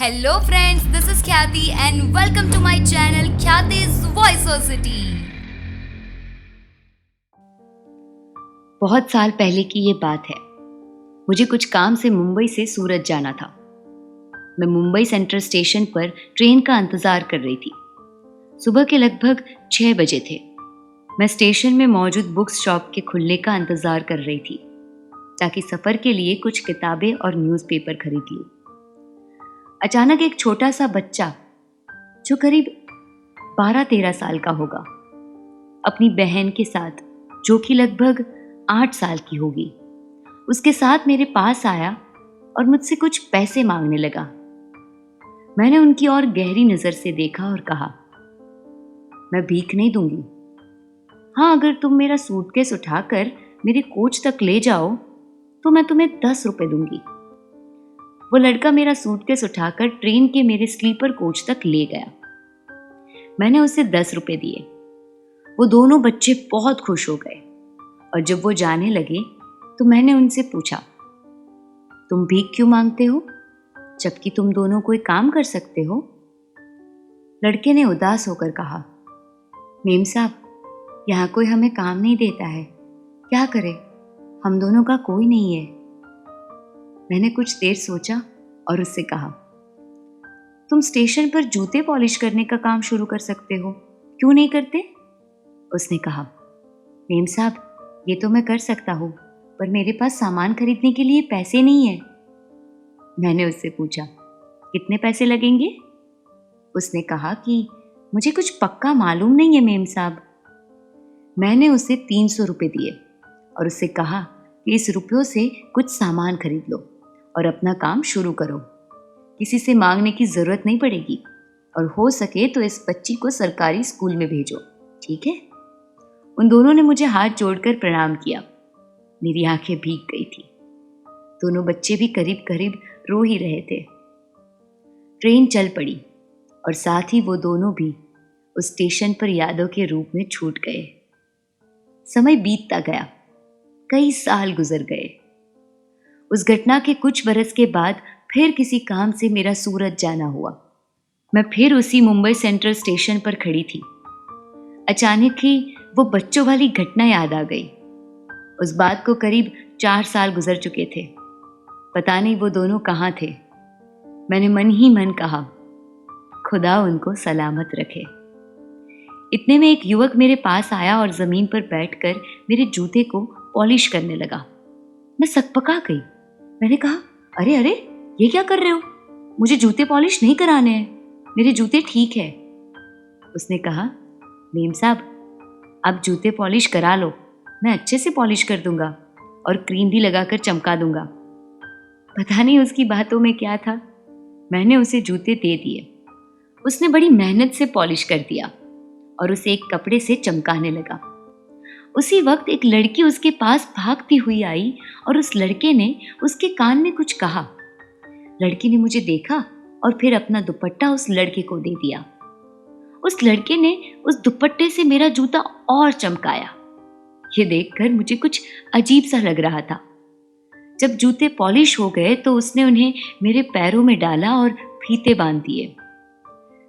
Hello friends, this is Khyati and welcome to my channel Khyati's Voiceosity। बहुत साल पहले की ये बात है। मुझे कुछ काम से मुंबई से सूरत जाना था। मैं मुंबई सेंट्रल स्टेशन पर ट्रेन का इंतजार कर रही थी। सुबह के लगभग 6 बजे थे। मैं स्टेशन में मौजूद बुक्स शॉप के खुलने का इंतजार कर रही थी ताकि सफर के लिए कुछ किताबें और न्यूज़पेपर खरीद लूं। अचानक एक छोटा सा बच्चा जो करीब 12-13 साल का होगा, अपनी बहन के साथ जो कि लगभग 8 साल की होगी, उसके साथ मेरे पास आया और मुझसे कुछ पैसे मांगने लगा। मैंने उनकी ओर गहरी नजर से देखा और कहा, मैं भीख नहीं दूंगी। हाँ, अगर तुम मेरा सूटकेस उठाकर मेरे कोच तक ले जाओ तो मैं तुम्हें 10 रुपए दूंगी। वो लड़का मेरा सूटकेस उठाकर ट्रेन के मेरे स्लीपर कोच तक ले गया। मैंने उसे 10 रुपए दिए। वो दोनों बच्चे बहुत खुश हो गए और जब वो जाने लगे तो मैंने उनसे पूछा, तुम भीख क्यों मांगते हो जबकि तुम दोनों कोई काम कर सकते हो? लड़के ने उदास होकर कहा, मेम साहब, यहाँ कोई हमें काम नहीं देता है, क्या करें, हम दोनों का कोई नहीं है। मैंने कुछ देर सोचा और उससे कहा, तुम स्टेशन पर जूते पॉलिश करने का काम शुरू कर सकते हो, क्यों नहीं करते? उसने कहा, मेम साहब, ये तो मैं कर सकता हूँ, पर मेरे पास सामान खरीदने के लिए पैसे नहीं है। मैंने उससे पूछा, कितने पैसे लगेंगे? उसने कहा कि मुझे कुछ पक्का मालूम नहीं है मेम साहब। मैंने उसे 300 रुपये दिए और उससे कहा कि इस रुपयों से कुछ सामान खरीद लो और अपना काम शुरू करो। किसी से मांगने की जरूरत नहीं पड़ेगी और हो सके तो इस बच्ची को सरकारी स्कूल में भेजो, ठीक है? उन दोनों ने मुझे हाथ जोड़कर प्रणाम किया। मेरी आंखें भीग गई थी। दोनों बच्चे भी करीब करीब रो ही रहे थे। ट्रेन चल पड़ी और साथ ही वो दोनों भी उस स्टेशन पर यादों के रूप में छूट गए। समय बीतता गया, कई साल गुजर गए। उस घटना के कुछ बरस के बाद फिर किसी काम से मेरा सूरत जाना हुआ। मैं फिर उसी मुंबई सेंट्रल स्टेशन पर खड़ी थी। अचानक ही वो बच्चों वाली घटना याद आ गई। उस बात को करीब 4 साल गुजर चुके थे। पता नहीं वो दोनों कहाँ थे। मैंने मन ही मन कहा, खुदा उनको सलामत रखे। इतने में एक युवक मेरे पास आया और जमीन पर बैठकर मेरे जूते को पॉलिश करने लगा। मैं सकपका गई। मैंने कहा, अरे अरे, ये क्या कर रहे हो? मुझे जूते पॉलिश नहीं कराने हैं, मेरे जूते ठीक है। उसने कहा, मेम साहब, आप जूते पॉलिश करा लो, मैं अच्छे से पॉलिश कर दूंगा और क्रीम भी लगाकर चमका दूंगा। पता नहीं उसकी बातों में क्या था। मैंने उसे जूते दे दिए। उसने बड़ी मेहनत से पॉलिश कर दिया और उसे एक कपड़े से चमकाने लगा। उसी वक्त एक लड़की उसके पास भागती हुई आई और उस लड़के ने उसके कान में कुछ कहा। लड़की ने मुझे देखा और फिर अपना दुपट्टा उस लड़के को दे दिया। उस लड़के ने उस दुपट्टे से मेरा जूता और चमकाया। ये देखकर मुझे कुछ अजीब सा लग रहा था। जब जूते पॉलिश हो गए तो उसने उन्हें मेरे पैरों में डाला और फीते बांध दिए।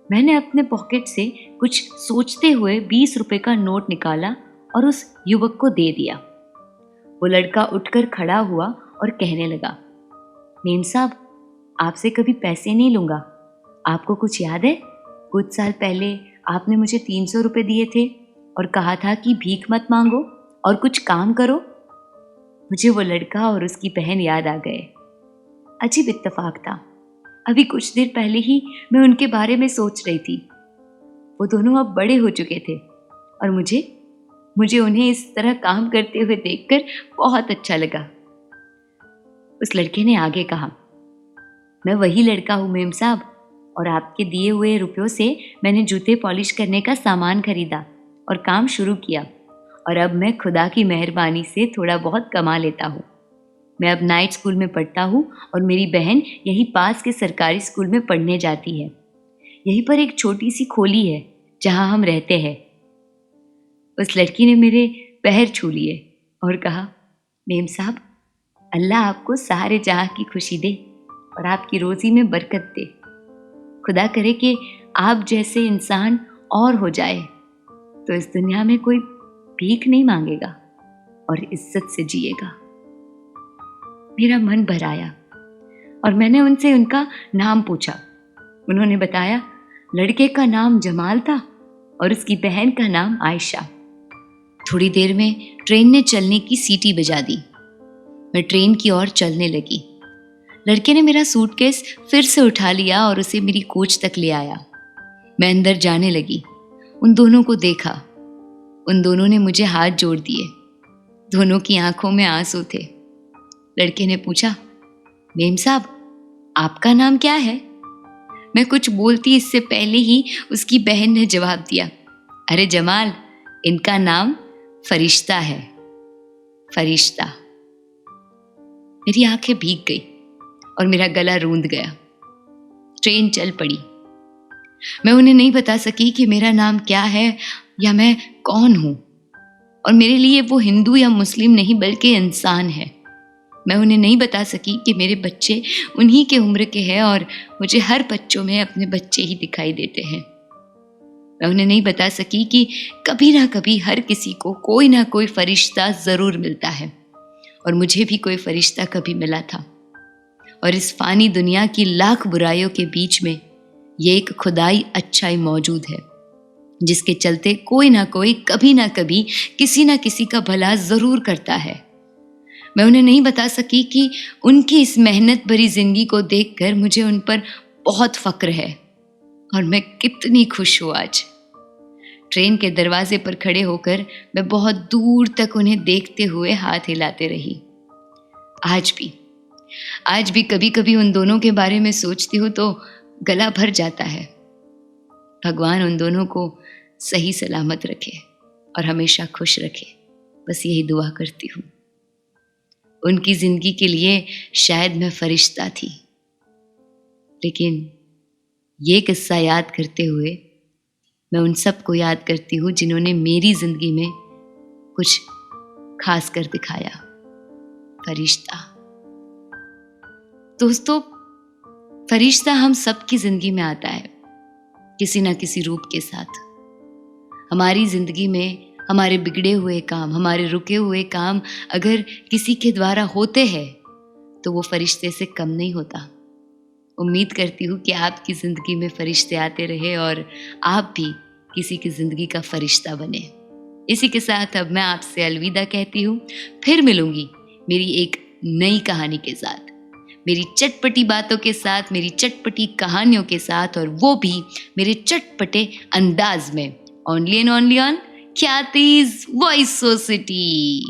मैंने अपने पॉकेट से कुछ सोचते हुए 20 रुपए का नोट निकाला और उस युवक को दे दिया। वो लड़का उठकर खड़ा हुआ और कहने लगा, मेम साहब, आपसे कभी पैसे नहीं लूंगा। आपको कुछ याद है? कुछ साल पहले आपने मुझे 300 रुपए दिए थे और कहा था कि भीख मत मांगो और कुछ काम करो। मुझे वो लड़का और उसकी बहन याद आ गए। अजीब इत्तेफाक था। अभी कुछ देर पहले ही मैं उनके बारे में सोच रही थी। वो दोनों अब बड़े हो चुके थे और मुझे उन्हें इस तरह काम करते हुए देखकर बहुत अच्छा लगा। उस लड़के ने आगे कहा, मैं वही लड़का हूँ मेम साहब, और आपके दिए हुए रुपयों से मैंने जूते पॉलिश करने का सामान खरीदा और काम शुरू किया और अब मैं खुदा की मेहरबानी से थोड़ा बहुत कमा लेता हूँ। मैं अब नाइट स्कूल में पढ़ता हूँ और मेरी बहन यहीं पास के सरकारी स्कूल में पढ़ने जाती है। यहीं पर एक छोटी सी खोली है जहाँ हम रहते हैं। उस लड़की ने मेरे पैर छू लिए और कहा, मेम साहब, अल्लाह आपको सारे जहां की खुशी दे और आपकी रोजी में बरकत दे। खुदा करे कि आप जैसे इंसान और हो जाए तो इस दुनिया में कोई भीख नहीं मांगेगा और इज्जत से जिएगा। मेरा मन भर आया और मैंने उनसे उनका नाम पूछा। उन्होंने बताया लड़के का नाम जमाल था और उसकी बहन का नाम आयशा। थोड़ी देर में ट्रेन ने चलने की सीटी बजा दी। मैं ट्रेन की ओर चलने लगी। लड़के ने मेरा सूटकेस फिर से उठा लिया और उसे मेरी कोच तक ले आया। मैं अंदर जाने लगी। उन दोनों को देखा। उन दोनों ने मुझे हाथ जोड़ दिए। दोनों की आंखों में आंसू थे। लड़के ने पूछा, मेम साहब आपका नाम क्या है? मैं कुछ बोलती इससे पहले ही उसकी बहन ने जवाब दिया, अरे जमाल, इनका नाम फरिश्ता है। फरिश्ता। मेरी आंखें भीग गई और मेरा गला रूंध गया। ट्रेन चल पड़ी। मैं उन्हें नहीं बता सकी कि मेरा नाम क्या है या मैं कौन हूं, और मेरे लिए वो हिंदू या मुस्लिम नहीं बल्कि इंसान है। मैं उन्हें नहीं बता सकी कि मेरे बच्चे उन्हीं के उम्र के हैं और मुझे हर बच्चों में अपने बच्चे ही दिखाई देते हैं। मैं उन्हें नहीं बता सकी कि कभी ना कभी हर किसी को कोई ना कोई फरिश्ता जरूर मिलता है, और मुझे भी कोई फरिश्ता कभी मिला था। और इस फानी दुनिया की लाख बुराइयों के बीच में ये एक खुदाई अच्छाई मौजूद है, जिसके चलते कोई ना कोई कभी ना कभी किसी ना किसी का भला जरूर करता है। मैं उन्हें नहीं बता सकी कि उनकी इस मेहनत भरी जिंदगी को देखकर मुझे उन पर बहुत फक्र है और मैं कितनी खुश हूँ आज। ट्रेन के दरवाजे पर खड़े होकर मैं बहुत दूर तक उन्हें देखते हुए हाथ हिलाते रही। आज भी कभी कभी उन दोनों के बारे में सोचती हूँ तो गला भर जाता है। भगवान उन दोनों को सही सलामत रखे और हमेशा खुश रखे, बस यही दुआ करती हूँ। उनकी जिंदगी के लिए शायद मैं फरिश्ता थी, लेकिन ये किस्सा याद करते हुए मैं उन सबको याद करती हूँ जिन्होंने मेरी जिंदगी में कुछ खास कर दिखाया। फरिश्ता। दोस्तों, फरिश्ता हम सबकी जिंदगी में आता है किसी ना किसी रूप के साथ। हमारी जिंदगी में हमारे बिगड़े हुए काम, हमारे रुके हुए काम अगर किसी के द्वारा होते हैं तो वो फरिश्ते से कम नहीं होता। उम्मीद करती हूँ कि आपकी जिंदगी में फरिश्ते आते रहे और आप भी किसी की जिंदगी का फरिश्ता बने। इसी के साथ अब मैं आपसे अलविदा कहती हूँ। फिर मिलूंगी मेरी एक नई कहानी के साथ, मेरी चटपटी बातों के साथ, मेरी चटपटी कहानियों के साथ, और वो भी मेरे चटपटे अंदाज में। ओनली एंड ओनली ऑन ख्यातिज वॉइस सोसाइटी।